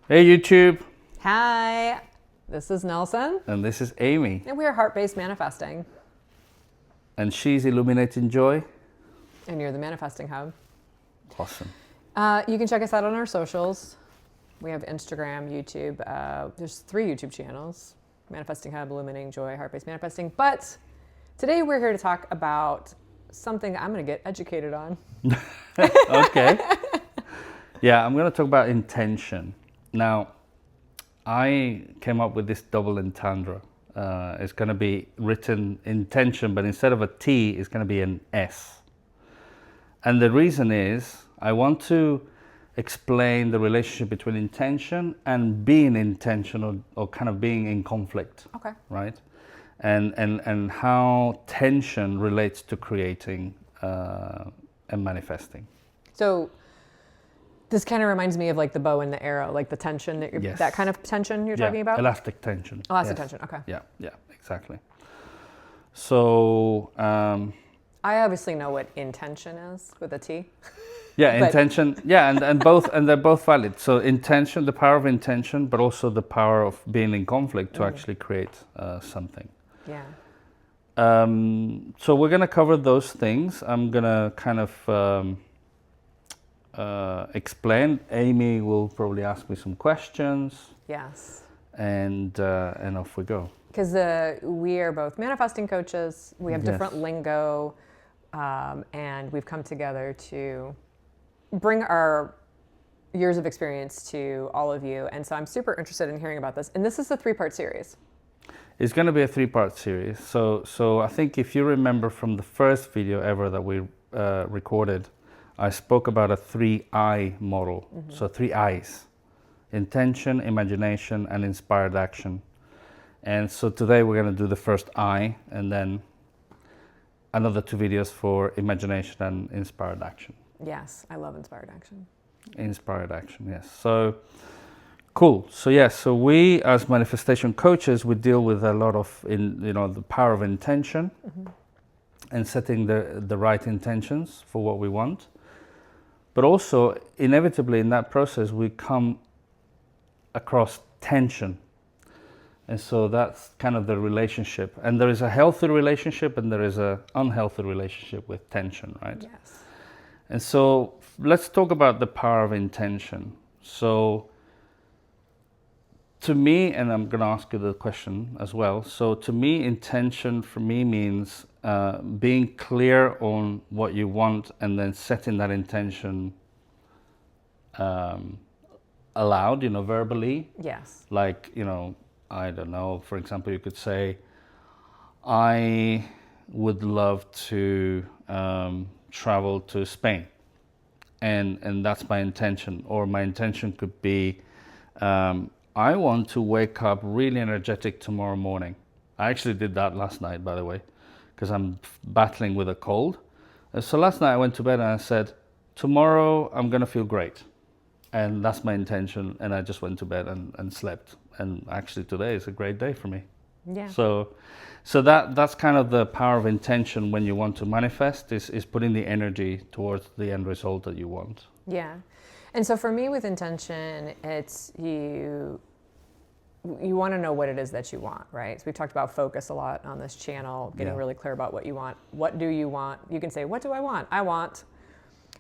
Hey YouTube! Hi, this is Nelson, And this is Amy. and we are Heart-Based Manifesting, And she's Illuminating Joy. and you're the Manifesting Hub. Awesome. You can check us out on our socials. We have Instagram, YouTube. There's 3 YouTube channels: Manifesting Hub, Illuminating Joy, Heart-Based Manifesting. But today we're here to talk about something I'm going to get educated on. Okay. Yeah, I'm going to talk about intention. Now, I came up with this double entendre. It's going to be written intention, but instead of a T, it's going to be an S. And the reason is I want to explain the relationship between intention and being intentional, or kind of being in conflict. Okay. Right? And how tension relates to creating and manifesting. So this kind of reminds me of like the bow and the arrow, like the tension that Yes. that kind of tension you're talking about? Elastic tension. Elastic Yes. tension, okay. Yeah, exactly. So, I obviously know what intention is with a T. yeah, But- intention. Yeah, and both, and they're both valid. So intention, the power of intention, but also the power of being in conflict to actually create something. Yeah. So we're going to cover those things. I'm going to kind of explain. Amy will probably ask me some questions, Yes. and off we go. Because we are both manifesting coaches. We have Yes. different lingo, and we've come together to bring our years of experience to all of you. And so I'm super interested in hearing about this. And this is a 3-part series. It's going to be a 3-part series. So I think if you remember from the first video ever that we recorded, I spoke about a 3I model. Mm-hmm. So 3 I's: intention, imagination, and inspired action. And so today we're going to do the first I, and then another 2 videos for imagination and inspired action. Yes, I love inspired action. Inspired action, yes. So cool. So yes, so we as manifestation coaches, we deal with a lot of the power of intention, and setting the right intentions for what we want. But also inevitably in that process we come across tension. And so that's kind of the relationship. And there is a healthy relationship and there is an unhealthy relationship with tension, right? Yes. And so let's talk about the power of intention. So to me, and I'm going to ask you the question as well. So to me, intention for me means being clear on what you want and then setting that intention aloud, verbally. Yes. Like, I don't know, for example, you could say, I would love to travel to Spain. And that's my intention. Or my intention could be, I want to wake up really energetic tomorrow morning. I actually did that last night, by the way, because I'm battling with a cold. So last night I went to bed and I said, tomorrow I'm going to feel great. And that's my intention. And I just went to bed and slept. And actually today is a great day for me. Yeah. So that's kind of the power of intention when you want to manifest, is putting the energy towards the end result that you want. Yeah. And so for me with intention, it's you want to know what it is that you want, right? So we've talked about focus a lot on this channel, getting really clear about what you want. What do you want? You can say, what do I want? I want.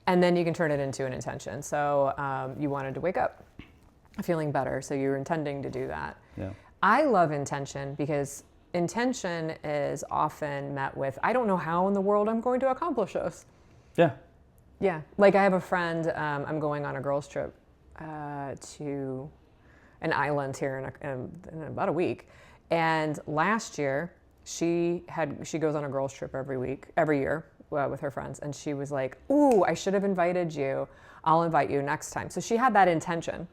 And then you can turn it into an intention. So you wanted to wake up feeling better. So you're intending to do that. Yeah. I love intention because intention is often met with, I don't know how in the world I'm going to accomplish this. Yeah. Yeah. Like I have a friend, I'm going on a girls' trip to an island here in about a week. And last year, she goes on a girls' trip every year with her friends. And she was like, ooh, I should have invited you. I'll invite you next time. So she had that intention.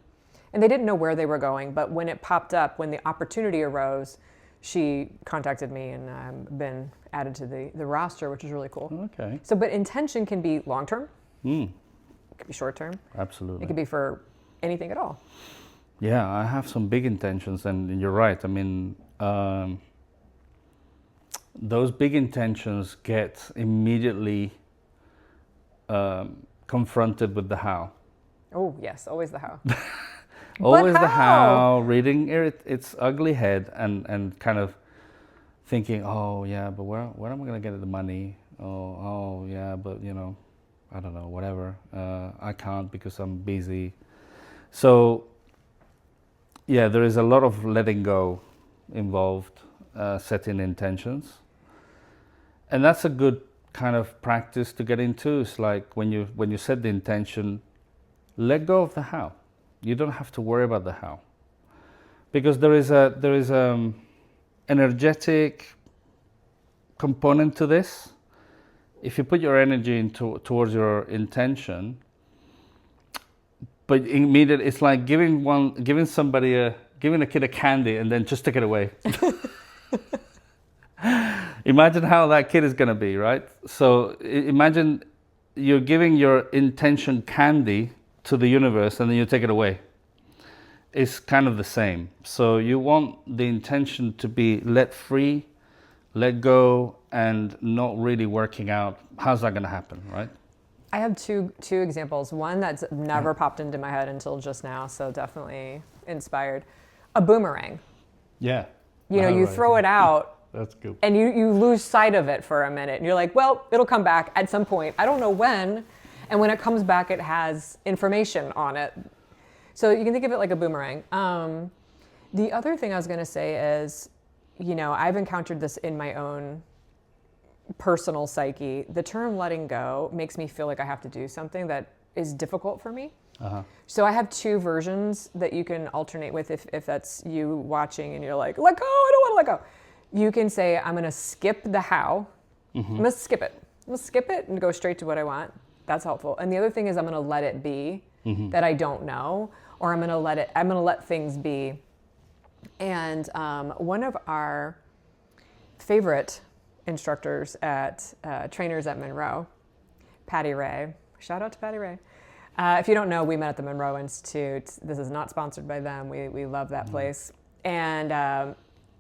And they didn't know where they were going. But when it popped up, when the opportunity arose, she contacted me and I've been added to the roster, which is really cool. Okay. So, but intention can be long-term. Mm. It could be short-term. Absolutely. It could be for anything at all. Yeah, I have some big intentions, and you're right. I mean, those big intentions get immediately confronted with the how. Oh, yes, always the how. Always the how? how, reading its ugly head and kind of thinking, oh yeah, but where am I going to get the money? Oh yeah, but I don't know, whatever. I can't because I'm busy. So yeah, there is a lot of letting go involved, setting intentions, and that's a good kind of practice to get into. It's like when you set the intention, let go of the how. You don't have to worry about the how, because there is energetic component to this. If you put your energy towards your intention, but immediately it's like giving a kid a candy and then just take it away. Imagine how that kid is going to be, right? So imagine you're giving your intention candy to the universe and then you take it away. It's kind of the same. So you want the intention to be let free, let go, and not really working out how's that going to happen, right? I have two examples. One that's never popped into my head until just now, so definitely inspired. A boomerang. Yeah. You throw it out. That's good. And you lose sight of it for a minute. And you're like, well, it'll come back at some point. I don't know when. And when it comes back, it has information on it. So you can think of it like a boomerang. The other thing I was going to say is, I've encountered this in my own personal psyche. The term letting go makes me feel like I have to do something that is difficult for me. Uh-huh. So I have two versions that you can alternate with if that's you watching and you're like, let go, I don't want to let go. You can say, I'm going to skip the how. Mm-hmm. I'm going to skip it. I'm going to skip it and go straight to what I want. That's helpful. And the other thing is I'm going to let it be that I don't know, or I'm going to let things be. And one of our favorite instructors trainers at Monroe, Patty Ray, shout out to Patty Ray. If you don't know, we met at the Monroe Institute. This is not sponsored by them. We love that place. And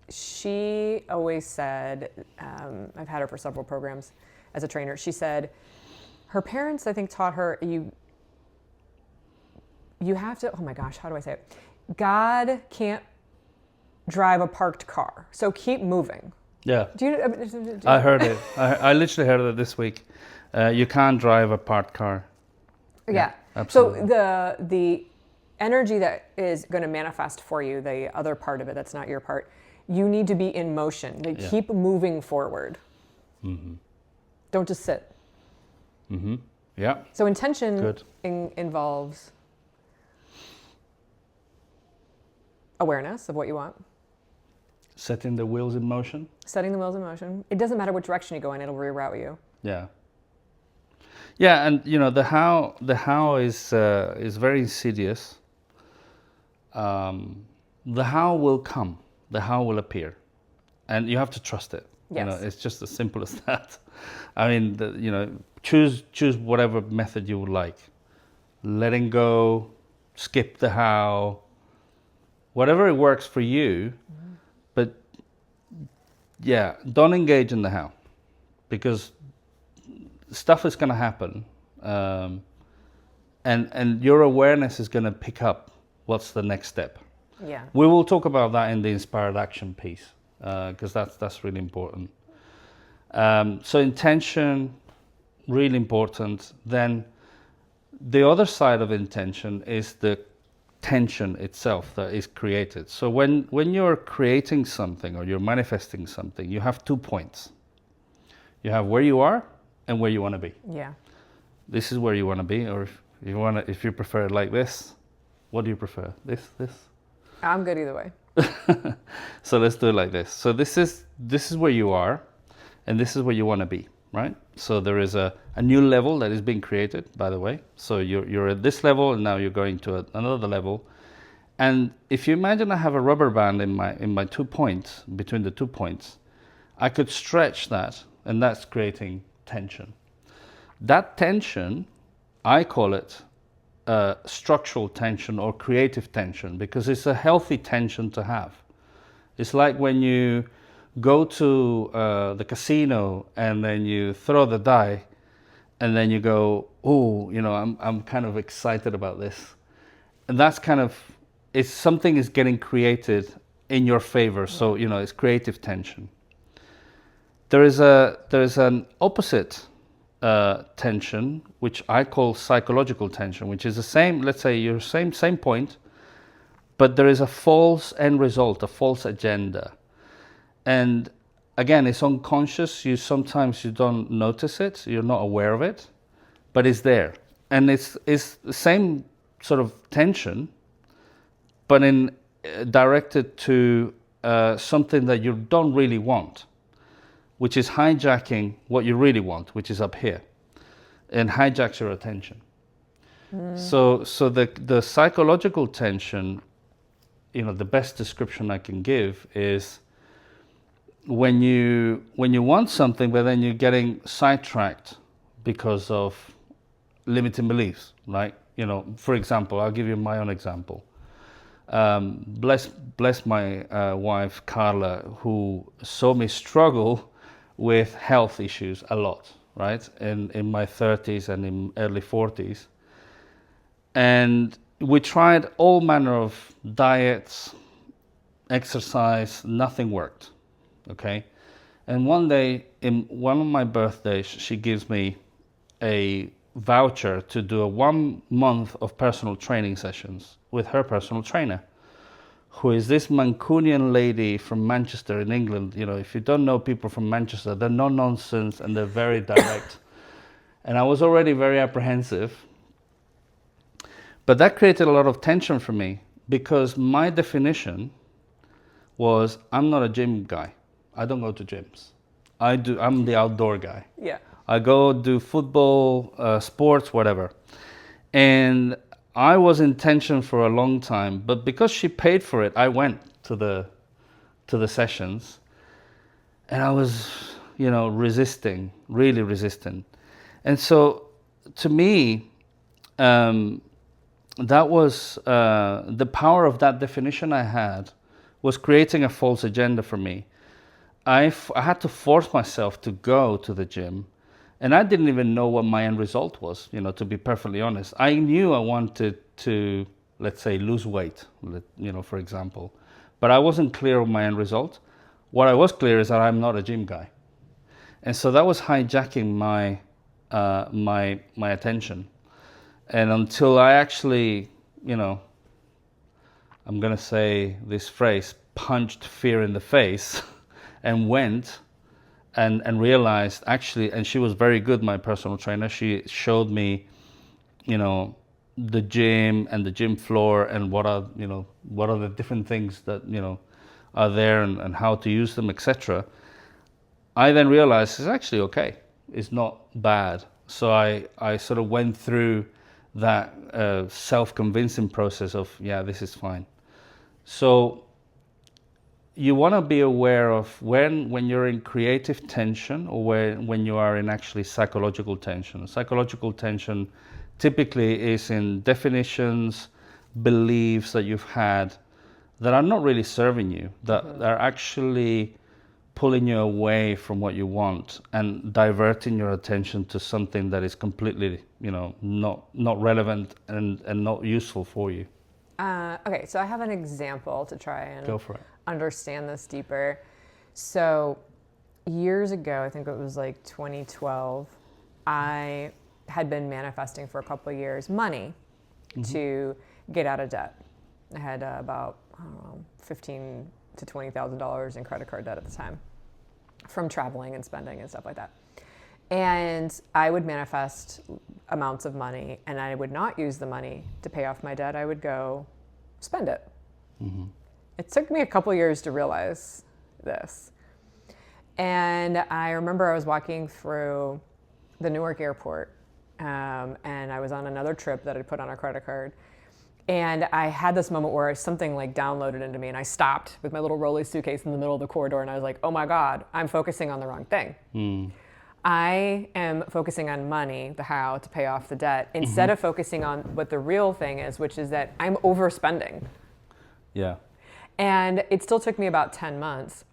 she always said, I've had her for several programs as a trainer. She said her parents, I think, taught her you have to, oh my gosh, how do I say it? God can't drive a parked car, so keep moving. Yeah. I heard it. I literally heard it this week. You can't drive a parked car. Yeah. Absolutely. So the energy that is going to manifest for you, the other part of it that's not your part, you need to be in motion. Keep moving forward. Mm-hmm. Don't just sit. Mm-hmm. Yeah. So intention involves awareness of what you want. Setting the wheels in motion. Setting the wheels in motion. It doesn't matter which direction you go in; it'll reroute you. Yeah. Yeah, and the how is very insidious. The how will come. The how will appear, and you have to trust it. Yes. It's just as simple as that. I mean, choose whatever method you would like. Letting go, skip the how, whatever it works for you. Mm-hmm. But yeah, don't engage in the how, because stuff is going to happen, and your awareness is going to pick up what's the next step. Yeah. We will talk about that in the inspired action piece, because that's really important. So intention, really important. Then the other side of intention is the tension itself that is created. So when you're creating something or you're manifesting something, you have 2 points. You have where you are and where you want to be. Yeah. This is where you want to be, or if you prefer it like this, what do you prefer? This? I'm good either way. So let's do it like this. So this is where you are, and this is where you want to be, right? So there is a new level that is being created, by the way. So you're at this level, and now you're going to another level. And if you imagine I have a rubber band in my 2 points, between the 2 points, I could stretch that, and that's creating tension. That tension, I call it structural tension or creative tension, because it's a healthy tension to have. It's like when you go to the casino and then you throw the die, and then you go, oh, I'm kind of excited about this, and that's kind of it's something is getting created in your favor. So, you know, it's creative tension. There is an opposite tension, which I call psychological tension, which is the same. Let's say you're same point, but there is a false end result, a false agenda, and again, it's unconscious. Sometimes you don't notice it, you're not aware of it, but it's there, and it's the same sort of tension, but in directed to something that you don't really want, which is hijacking what you really want, which is up here, and hijacks your attention. So the psychological tension, you know, the best description I can give is when you want something, but then you're getting sidetracked because of limiting beliefs, right? You know, for example, I'll give you my own example. Bless my wife Carla, who saw me struggle with health issues a lot, right? In my 30s and in early 40s. And we tried all manner of diets, exercise, nothing worked, okay? And one day, in one of my birthdays, she gives me a voucher to do a 1 month of personal training sessions with her personal trainer, who is this Mancunian lady from Manchester in England. You know, if you don't know people from Manchester, they're no nonsense and they're very direct. And I was already very apprehensive. But that created a lot of tension for me because my definition was I'm not a gym guy. I don't go to gyms. I'm the outdoor guy. Yeah. I go do football, sports, whatever. And I was in tension for a long time, but because she paid for it, I went to the sessions, and I was, you know, resisting, really resisting. And so, to me, that was the power of that definition I had was creating a false agenda for me. I had to force myself to go to the gym, and I didn't even know what my end result was, you know, to be perfectly honest. I knew I wanted to, let's say, lose weight, you know, for example, but I wasn't clear of my end result. What I was clear is that I'm not a gym guy. And so that was hijacking my my attention. And until I actually, you know, I'm going to say this phrase, punched fear in the face and went and realized actually, and she was very good, my personal trainer. She showed me, you know, the gym and the gym floor and what are the different things that, you know, are there and how to use them, etc. I then realized it's actually okay. It's not bad. So I sort of went through that self-convincing process of, yeah, this is fine. So you want to be aware of when you're in creative tension or when you are in actually psychological tension. Psychological tension typically is in definitions, beliefs that you've had that are not really serving you, that are actually pulling you away from what you want and diverting your attention to something that is completely, you know, not relevant and not useful for you. Okay, so I have an example to try and Go for it. Understand this deeper. So years ago, I think it was like 2012, I had been manifesting for a couple of years money to get out of debt. I had about, I don't know, $15,000 to $20,000 in credit card debt at the time from traveling and spending and stuff like that. And I would manifest amounts of money, and I would not use the money to pay off my debt. I would go spend it. Mm-hmm. It took me a couple years to realize this. And I remember I was walking through the Newark airport, and I was on another trip that I put on a credit card. And I had this moment where something like downloaded into me, and I stopped with my little rolly suitcase in the middle of the corridor, and I was like, oh my God, I'm focusing on the wrong thing. I am focusing on money, the how to pay off the debt, instead of focusing on what the real thing is, which is that I'm overspending. Yeah. And it still took me about 10 months.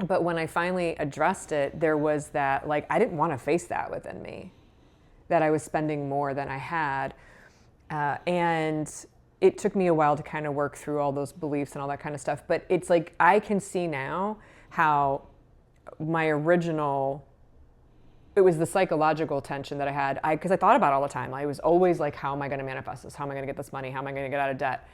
But when I finally addressed it, there was that, like, I didn't want to face that within me, that I was spending more than I had. And it took me a while to kind of work through all those beliefs and all that kind of stuff. But it's like, I can see now how my original, it was the psychological tension that I had. Because I thought about it all the time. I was always like, how am I going to manifest this? How am I going to get this money? How am I going to get out of debt?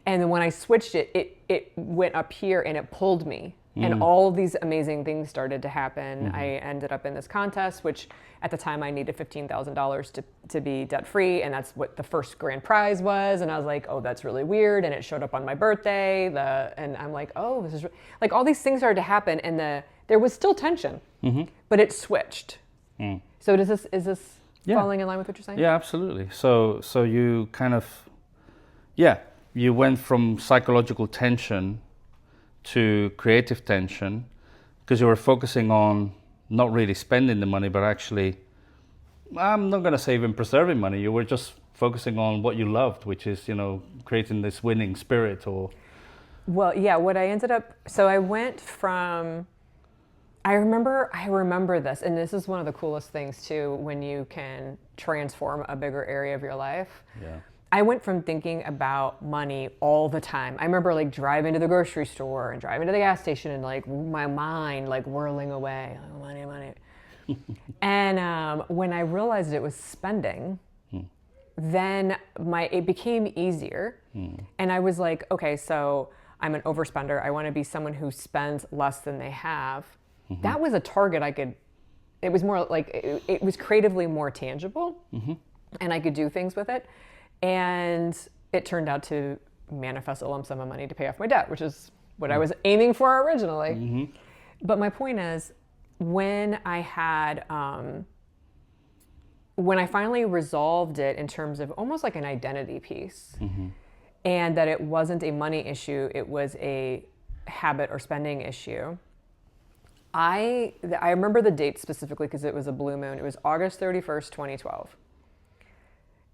And then when I switched it went up here and it pulled me. And all these amazing things started to happen. I ended up in this contest, which at the time I needed $15,000 to be debt free. And that's what the first grand prize was. And I was like, oh, that's really weird. And it showed up on my birthday. And I'm like, oh, this is like all these things started to happen. And there was still tension, but it switched. So is this falling in line with what you're saying? Yeah, absolutely. So you kind of, you went from psychological tension to creative tension because you were focusing on not really spending the money, but actually, I'm not going to say even preserving money. You were just focusing on what you loved, which is, creating this winning spirit or... Well, yeah, what I ended up, so I went from, I remember this, and this is one of the coolest things too, when you can transform a bigger area of your life. Yeah. I went from thinking about money all the time. I remember like driving to the grocery store and driving to the gas station and like my mind like whirling away, like, money. And when I realized it was spending, then it became easier. And I was like, okay, so I'm an overspender. I want to be someone who spends less than they have. That was a target it was more like, it was creatively more tangible and I could do things with it. And it turned out to manifest a lump sum of money to pay off my debt, which is what I was aiming for originally. But my point is, when I finally resolved it in terms of almost like an identity piece, and that it wasn't a money issue, it was a habit or spending issue. I remember the date specifically because it was a blue moon. It was August 31st, 2012.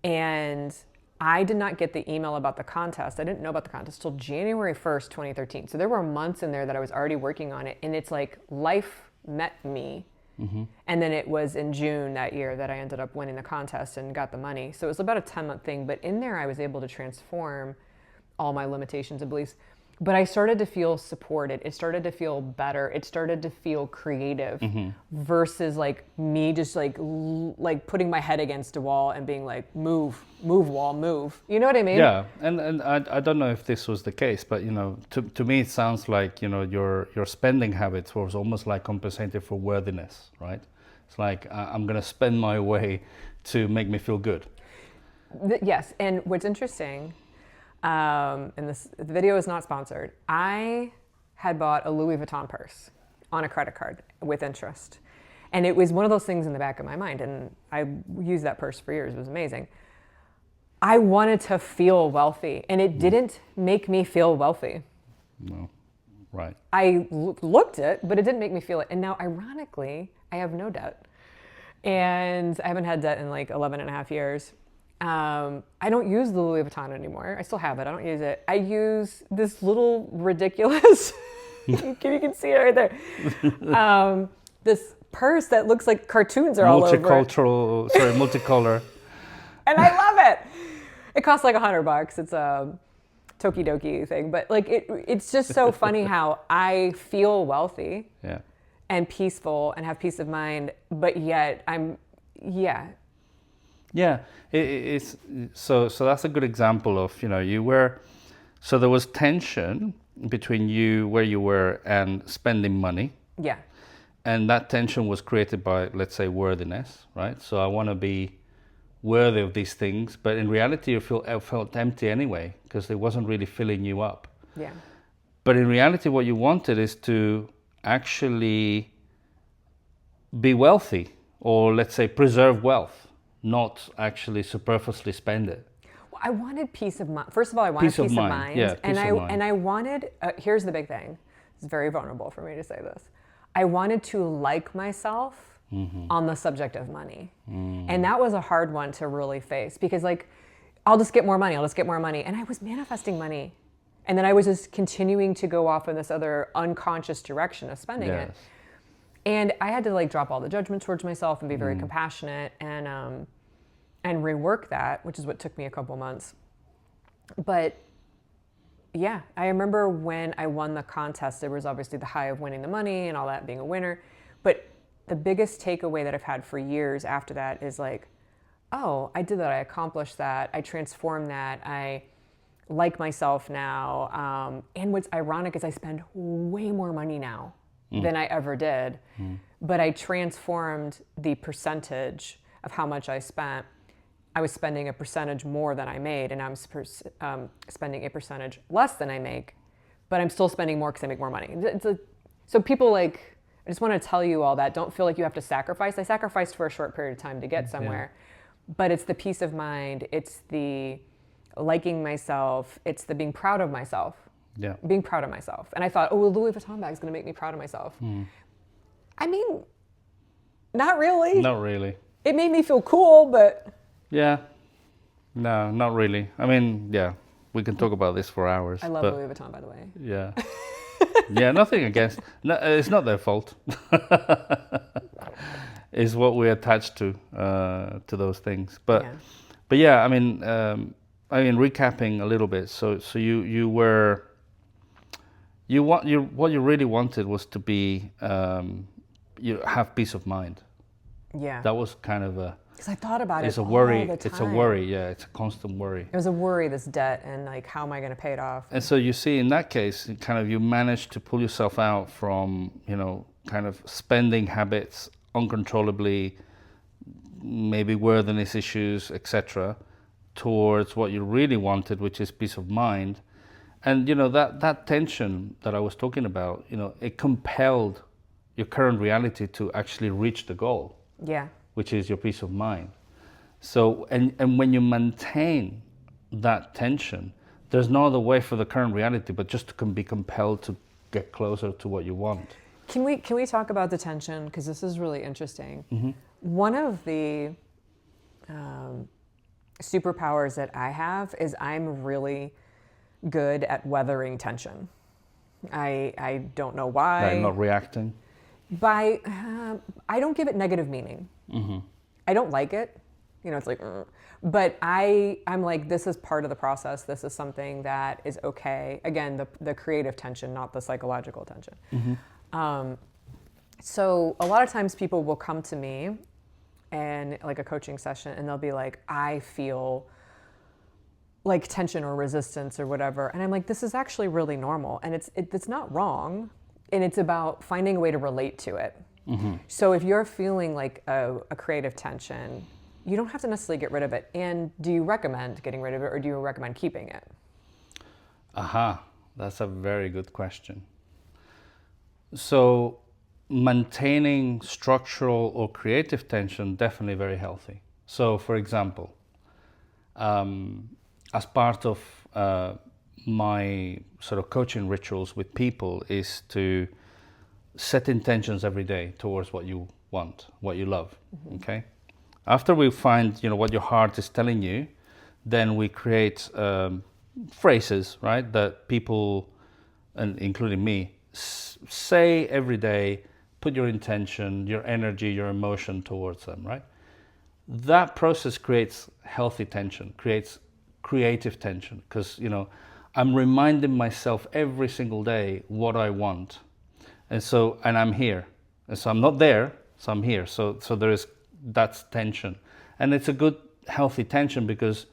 And I did not get the email about the contest. I didn't know about the contest till January 1st, 2013. So there were months in there that I was already working on it. And it's like life met me. And then it was in June that year that I ended up winning the contest and got the money. So it was about a 10-month thing. But in there, I was able to transform all my limitations and beliefs. But I started to feel supported. It started to feel better. It started to feel creative versus like me just like putting my head against a wall and being like, move wall, move. You know what I mean? Yeah, and I don't know if this was the case, but to me it sounds like your spending habits was almost like compensating for worthiness, right? It's like I'm gonna spend my way to make me feel good. Yes, and what's interesting. And the video is not sponsored. I had bought a Louis Vuitton purse on a credit card with interest. And it was one of those things in the back of my mind. And I used that purse for years. It was amazing. I wanted to feel wealthy. And it didn't make me feel wealthy. No, right. I looked it, but it didn't make me feel it. And now, ironically, I have no debt. And I haven't had debt in like 11 and a half years. I don't use the Louis Vuitton anymore. I still have it. I don't use it. I use this little ridiculous, you can see it right there. This purse that looks like cartoons are all over it. Multicolor. And I love it. It costs like $100. It's a Tokidoki thing, but like it's just so funny how I feel wealthy and peaceful and have peace of mind, but yet Yeah, it's so that's a good example of so there was tension between where you were and spending money. Yeah. And that tension was created by, let's say, worthiness, right? So I want to be worthy of these things, but in reality you felt empty anyway because it wasn't really filling you up. Yeah. But in reality what you wanted is to actually be wealthy, or let's say preserve wealth. Not actually superfluously spend it. Well, I wanted peace of mind. First of all, I wanted peace of mind. Yeah, and I wanted, here's the big thing. It's very vulnerable for me to say this. I wanted to like myself on the subject of money. And that was a hard one to really face because like, I'll just get more money. And I was manifesting money. And then I was just continuing to go off in this other unconscious direction of spending it. And I had to like drop all the judgment towards myself and be very compassionate and rework that, which is what took me a couple months. But yeah, I remember when I won the contest, there was obviously the high of winning the money and all that, being a winner. But the biggest takeaway that I've had for years after that is like, oh, I did that. I accomplished that. I transformed that. I like myself now. And what's ironic is I spend way more money now than I ever did. But I transformed the percentage of how much I spent. I was spending a percentage more than I made, and I'm spending a percentage less than I make, but I'm still spending more because I make more money. So people like, I just want to tell you all that. Don't feel like you have to sacrifice. I sacrificed for a short period of time to get somewhere, but it's the peace of mind. It's the liking myself. It's the being proud of myself. Yeah. Being proud of myself. And I thought, oh, a Louis Vuitton bag is going to make me proud of myself. I mean, not really. Not really. It made me feel cool, but... Yeah. No, not really. I mean, yeah, we can talk about this for hours. I love Louis Vuitton, by the way. Yeah. Yeah, nothing against. No, it's not their fault. It's what we attach to those things. But yeah, I mean, recapping a little bit. So what you really wanted was to be you have peace of mind. Yeah. That was kind of a. Because I thought about it's it a worry. all the time. It's a worry. Yeah, it's a constant worry. It was a worry, this debt, and like, how am I going to pay it off? And so you see, in that case, kind of you managed to pull yourself out from, kind of spending habits uncontrollably, maybe worthiness issues, etc., towards what you really wanted, which is peace of mind. And that tension that I was talking about, it compelled your current reality to actually reach the goal. Yeah. Which is your peace of mind. So, and when you maintain that tension, there's no other way for the current reality but just to be compelled to get closer to what you want. Can we talk about the tension? Because this is really interesting. Mm-hmm. One of the superpowers that I have is I'm really good at weathering tension. I don't know why. Like not reacting? I don't give it negative meaning. Mm-hmm. I don't like it. It's like, but I'm like, this is part of the process. This is something that is okay. Again, the creative tension, not the psychological tension. Mm-hmm. So a lot of times people will come to me and like a coaching session and they'll be like, I feel like tension or resistance or whatever. And I'm like, this is actually really normal. And it's not wrong. And it's about finding a way to relate to it. Mm-hmm. So if you're feeling like a creative tension, you don't have to necessarily get rid of it. And do you recommend getting rid of it or do you recommend keeping it? Aha, that's a very good question. So maintaining structural or creative tension, definitely very healthy. So for example, as part of my sort of coaching rituals with people is to set intentions every day towards what you want, what you love. Mm-hmm. Okay. After we find, what your heart is telling you, then we create phrases, right, that people, and including me, say every day. Put your intention, your energy, your emotion towards them, right? That process creates healthy tension, creates creative tension, because I'm reminding myself every single day what I want. And I'm here. And so I'm not there, so I'm here. So that's tension. And it's a good, healthy tension because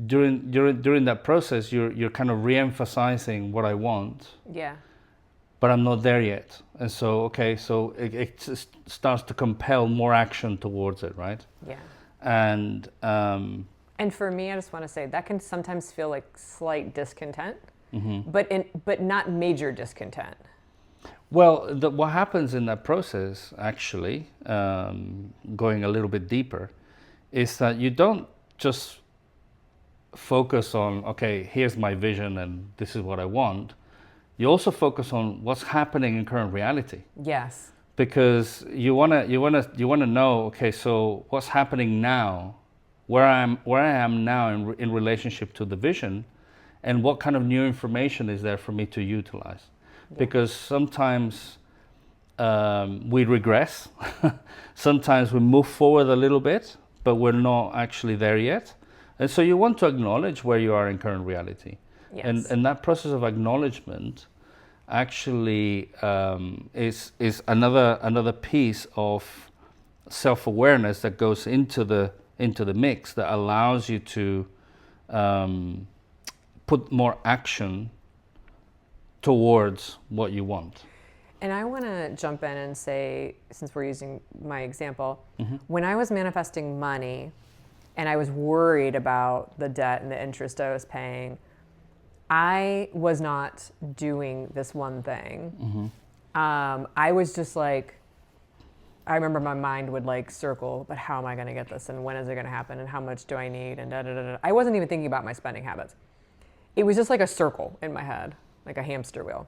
during that process, you're kind of re-emphasizing what I want. Yeah. But I'm not there yet. And so, it starts to compel more action towards it, right? Yeah. And for me, I just want to say that can sometimes feel like slight discontent, mm-hmm. but not major discontent. Well, what happens in that process, actually, going a little bit deeper, is that you don't just focus on, okay, here's my vision and this is what I want. You also focus on what's happening in current reality. Yes. Because you wanna know, okay, so what's happening now, where I am now in relationship to the vision, and what kind of new information is there for me to utilize. Yeah. Because sometimes we regress, sometimes we move forward a little bit, but we're not actually there yet. And so you want to acknowledge where you are in current reality. Yes. And that process of acknowledgement actually is another piece of self-awareness that goes into the mix that allows you to put more action towards what you want. And I want to jump in and say, since we're using my example, when I was manifesting money and I was worried about the debt and the interest I was paying, I was not doing this one thing. I was just like, I remember my mind would like circle, but how am I going to get this? And when is it going to happen? And how much do I need? And da da da da. I wasn't even thinking about my spending habits. It was just like a circle in my head, like a hamster wheel.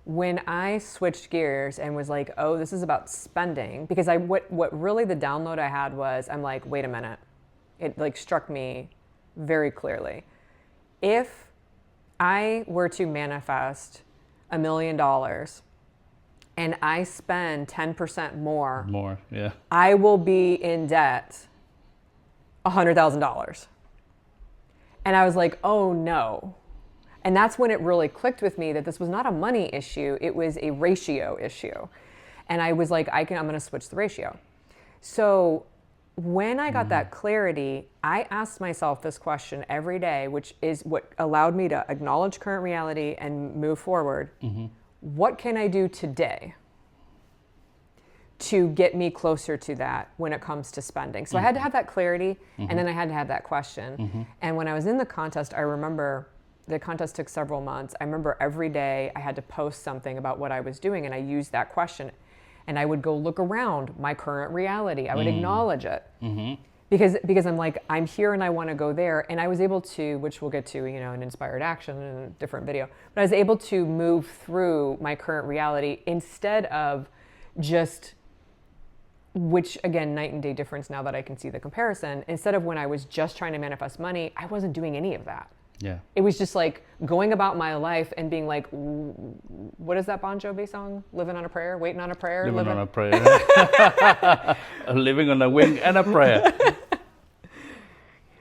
When I switched gears and was like, oh, this is about spending, because what really the download I had was, I'm like, wait a minute. It like struck me very clearly. If I were to manifest $1 million and I spend 10% more, yeah, I will be in debt $100,000. And I was like, oh no. And that's when it really clicked with me that this was not a money issue, it was a ratio issue. And I was like, I'm going to switch the ratio. So when I got that clarity, I asked myself this question every day, which is what allowed me to acknowledge current reality and move forward. What can I do today to get me closer to that when it comes to spending? So I had to have that clarity, and then I had to have that question. And when I was in the contest, I remember the contest took several months. I remember every day I had to post something about what I was doing, and I used that question. And I would go look around my current reality. I would acknowledge it. Because I'm like, I'm here and I want to go there. And I was able to, which we'll get to, an inspired action in a different video, but I was able to move through my current reality instead of just, which again, night and day difference now that I can see the comparison, instead of when I was just trying to manifest money, I wasn't doing any of that. Yeah. It was just like going about my life and being like, what is that Bon Jovi song? Living on a prayer, waiting on a prayer. Living on a prayer. Living on a wing and a prayer.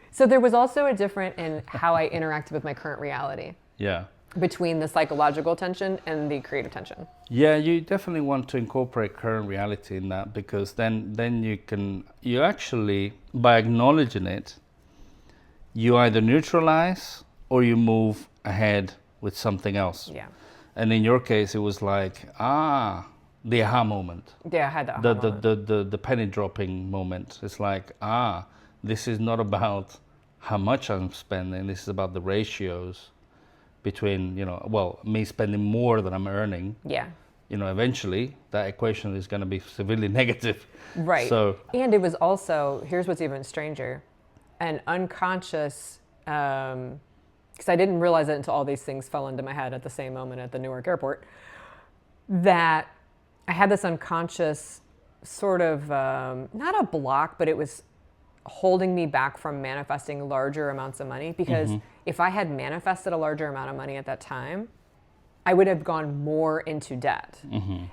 So there was also a difference in how I interacted with my current reality. Yeah. Between the psychological tension and the creative tension. Yeah, you definitely want to incorporate current reality in that, because then you actually, by acknowledging it, you either neutralize or you move ahead with something else. Yeah. And in your case, it was like, the aha moment. Yeah, I had the aha moment. The penny dropping moment. It's like, this is not about how much I'm spending. This is about the ratios between, me spending more than I'm earning. Yeah. Eventually that equation is going to be severely negative. Right. So, and it was also, here's what's even stranger, an unconscious, because I didn't realize it until all these things fell into my head at the same moment at the Newark airport, that I had this unconscious sort of, not a block, but it was holding me back from manifesting larger amounts of money. Because if I had manifested a larger amount of money at that time, I would have gone more into debt.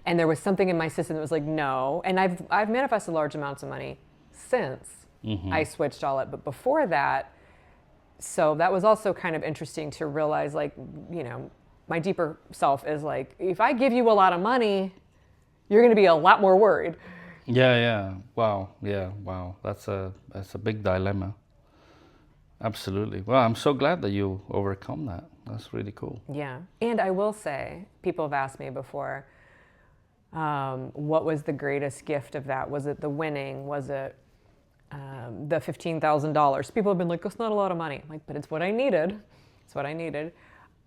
And there was something in my system that was like, no. And I've manifested large amounts of money since I switched all it. But before that, so that was also kind of interesting to realize, like, my deeper self is like, if I give you a lot of money, you're going to be a lot more worried. Yeah. Wow. Yeah. Wow. That's a big dilemma. Absolutely. Well, I'm so glad that you overcome that. That's really cool. Yeah. And I will say, people have asked me before, what was the greatest gift of that? Was it the winning? Was it the $15,000? People have been like, that's not a lot of money. I'm like, but it's what I needed. It's what I needed.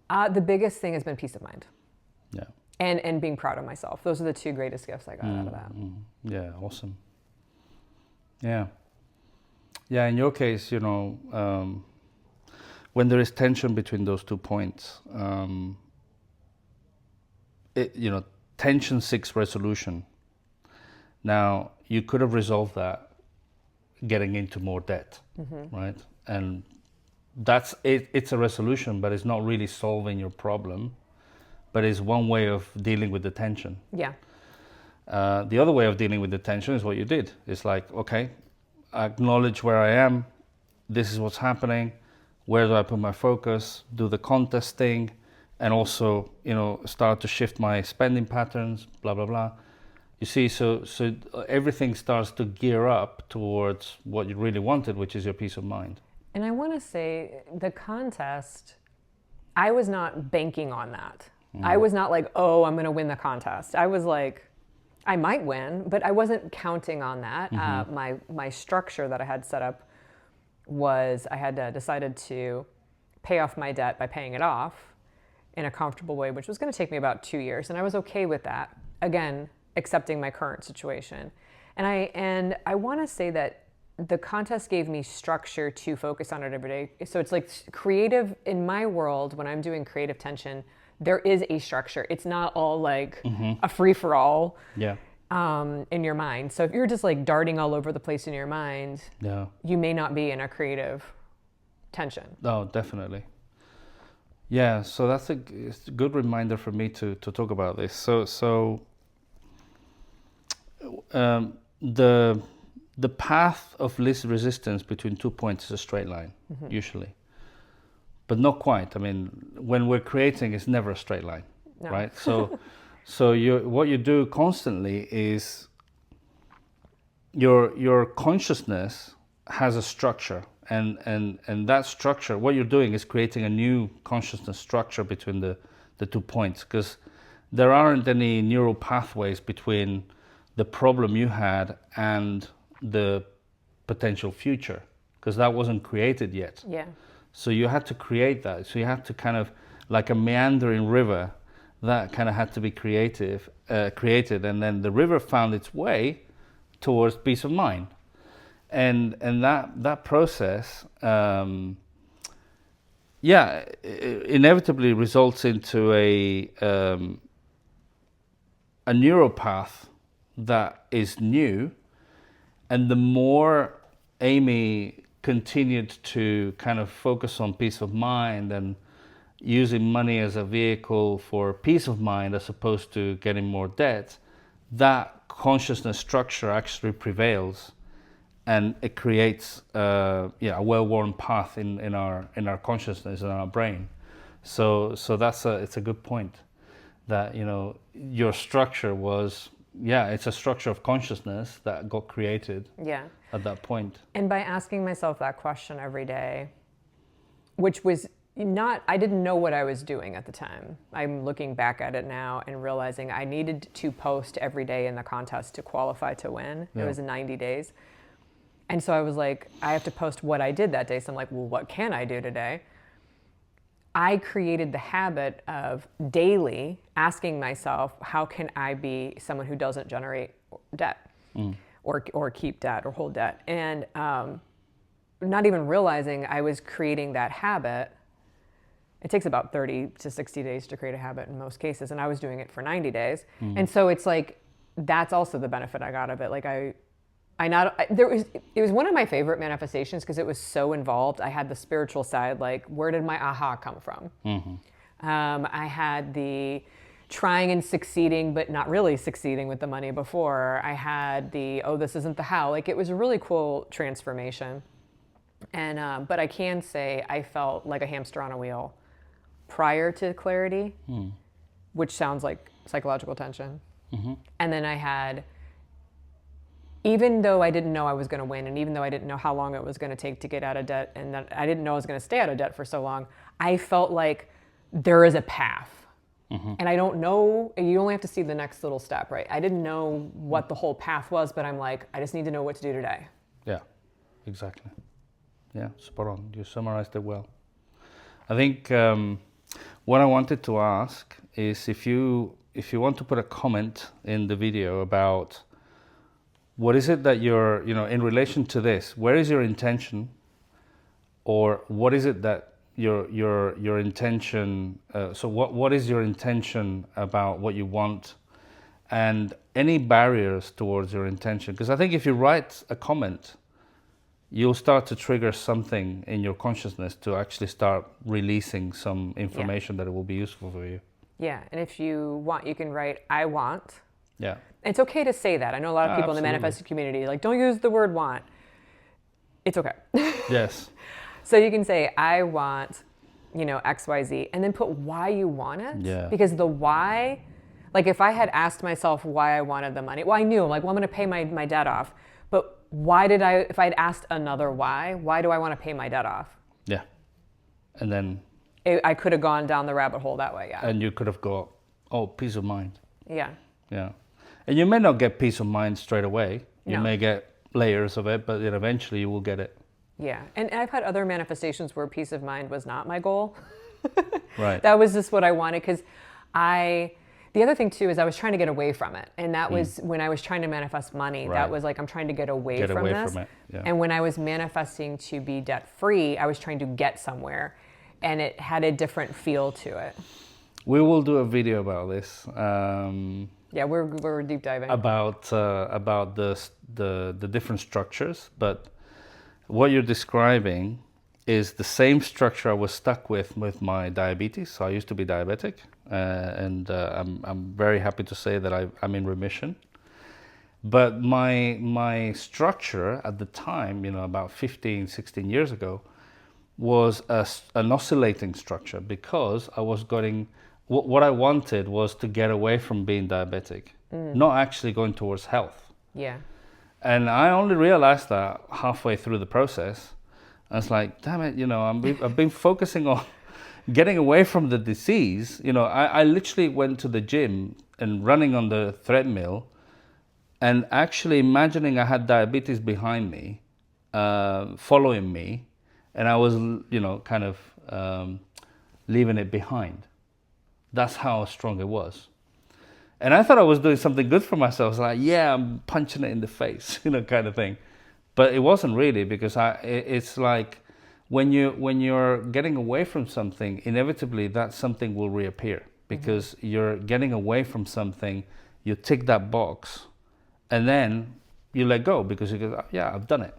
The biggest thing has been peace of mind. Yeah. And being proud of myself. Those are the two greatest gifts I got out of that. Yeah, awesome. Yeah. Yeah, in your case, when there is tension between those 2 points, tension seeks resolution. Now, you could have resolved that getting into more debt, right? And that's it. It's a resolution, but it's not really solving your problem. But it's one way of dealing with the tension. Yeah. The other way of dealing with the tension is what you did. It's like, okay, I acknowledge where I am. this is what's happening. Where do I put my focus? Do the contest thing, and also, start to shift my spending patterns. Blah blah blah. You see, so everything starts to gear up towards what you really wanted, which is your peace of mind. And I want to say the contest, I was not banking on that. I was not like, oh, I'm going to win the contest. I was like, I might win, but I wasn't counting on that. My structure that I had set up was I had decided to pay off my debt by paying it off in a comfortable way, which was going to take me about 2 years. And I was okay with that. Again, accepting my current situation. And I want to say that the contest gave me structure to focus on it every day. So it's like creative in my world, when I'm doing creative tension, there is a structure. It's not all like a free for all in your mind. So if you're just like darting all over the place in your mind, you may not be in a creative tension. Oh, definitely. Yeah, so it's a good reminder for me to talk about this. So the path of least resistance between 2 points is a straight line, usually. But not quite. I mean, when we're creating, it's never a straight line, right? So what you do constantly is your consciousness has a structure, and that structure, what you're doing is creating a new consciousness structure between the 2 points, because there aren't any neural pathways between the problem you had and the potential future, because that wasn't created yet. Yeah. So you had to create that. So you had to kind of, like a meandering river, that kind of had to be created, and then the river found its way towards peace of mind, and that process, inevitably results into a neural path that is new. And the more Amy continued to kind of focus on peace of mind and using money as a vehicle for peace of mind as opposed to getting more debt, that consciousness structure actually prevails, and it creates a well-worn path in our consciousness and our brain. So it's a good point that your structure was. Yeah, it's a structure of consciousness that got created at that point. And by asking myself that question every day, which was I didn't know what I was doing at the time. I'm looking back at it now and realizing I needed to post every day in the contest to qualify to win. It was 90 days. And so I was like, I have to post what I did that day. So I'm like, well, what can I do today? I created the habit of daily asking myself, how can I be someone who doesn't generate debt or keep debt or hold debt? And not even realizing I was creating that habit. It takes about 30 to 60 days to create a habit in most cases. And I was doing it for 90 days. And so it's like, that's also the benefit I got of it. Like it was one of my favorite manifestations because it was so involved. I had the spiritual side, like where did my aha come from? I had the trying and succeeding, but not really succeeding with the money before. I had the, oh, this isn't the how. Like it was a really cool transformation. And, but I can say I felt like a hamster on a wheel prior to clarity, which sounds like psychological tension. And then I had, even though I didn't know I was going to win, and even though I didn't know how long it was going to take to get out of debt, and that I didn't know I was going to stay out of debt for so long, I felt like there is a path. And I don't know, you only have to see the next little step, right? I didn't know what the whole path was, but I'm like, I just need to know what to do today. Yeah, exactly. Yeah, spot on. You summarized it well. I think what I wanted to ask is if you want to put a comment in the video about what is it that you're, in relation to this, where is your intention, or what is it that your intention, so what is your intention about what you want, and any barriers towards your intention? Because I think if you write a comment, you'll start to trigger something in your consciousness to actually start releasing some information that it will be useful for you. Yeah, and if you want, you can write, I want. Yeah. It's okay to say that. I know a lot of people in the manifesting community, like, don't use the word want. it's okay. Yes. So you can say, I want, X, Y, Z, and then put why you want it. Yeah. Because the why, like if I had asked myself why I wanted the money, well, I knew, like, well, I'm going to pay my debt off. But if I'd asked another why do I want to pay my debt off? Yeah. And then... I could have gone down the rabbit hole that way, yeah. And you could have got, peace of mind. Yeah. Yeah. And you may not get peace of mind straight away. You No. may get layers of it, but then eventually you will get it. Yeah. And I've had other manifestations where peace of mind was not my goal. Right. That was just what I wanted, because the other thing too is I was trying to get away from it. And that was when I was trying to manifest money, Right. That was like, I'm trying to get away from this. From it. Yeah. And when I was manifesting to be debt free, I was trying to get somewhere, and it had a different feel to it. We will do a video about this. Yeah, we're deep diving. About the different structures, but what you're describing is the same structure I was stuck with my diabetes. So I used to be diabetic, and I'm very happy to say that I'm in remission. But my structure at the time, about 15, 16 years ago, was an oscillating structure, because I was getting, what I wanted was to get away from being diabetic, not actually going towards health. Yeah. And I only realized that halfway through the process. I was like, damn it, I've been focusing on getting away from the disease. I literally went to the gym and running on the treadmill and actually imagining I had diabetes behind me, following me, and I was, kind of leaving it behind. That's how strong it was. And I thought I was doing something good for myself. I was like, yeah, I'm punching it in the face, kind of thing. But it wasn't really, because it's like when you're getting away from something, inevitably that something will reappear, because you're getting away from something, you tick that box, and then you let go, because you go, yeah, I've done it.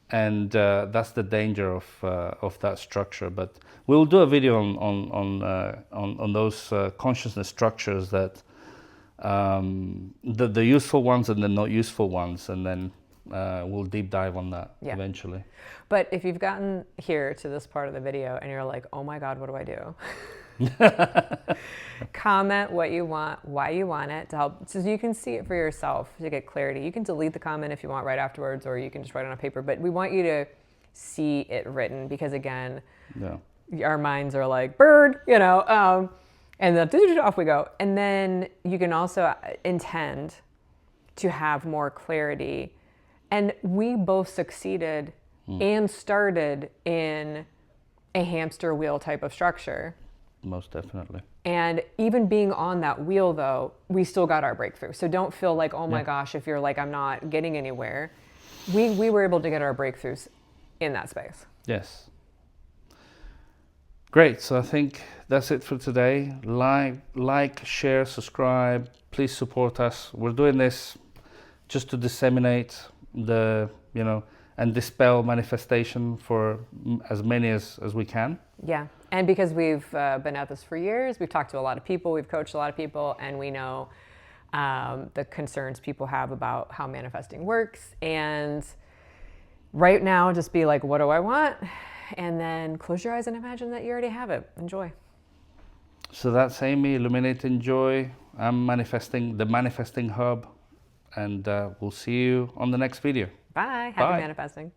And that's the danger of that structure. But we'll do a video on those consciousness structures, that the useful ones and the not useful ones, and then we'll deep dive on that eventually. But if you've gotten here to this part of the video and you're like, oh my God, what do I do? Comment what you want, why you want it, to help, so you can see it for yourself, to get clarity. You can delete the comment if you want right afterwards, or you can just write it on paper, but we want you to see it written, because again, our minds are like bird, and then off we go. And then you can also intend to have more clarity. And we both succeeded and started in a hamster wheel type of structure. Most definitely. And even being on that wheel, though, we still got our breakthrough. So don't feel like, oh my gosh, if you're like, I'm not getting anywhere. We were able to get our breakthroughs in that space. Yes. Great. So I think that's it for today. Like, share, subscribe. Please support us. We're doing this just to disseminate and dispel manifestation for as many as we can. Yeah. And because we've been at this for years, we've talked to a lot of people, we've coached a lot of people, and we know the concerns people have about how manifesting works. And right now, just be like, what do I want? And then close your eyes and imagine that you already have it. Enjoy. So that's Amy, Illuminate Enjoy. I'm manifesting, the Manifesting Hub. And we'll see you on the next video. Bye. Happy manifesting.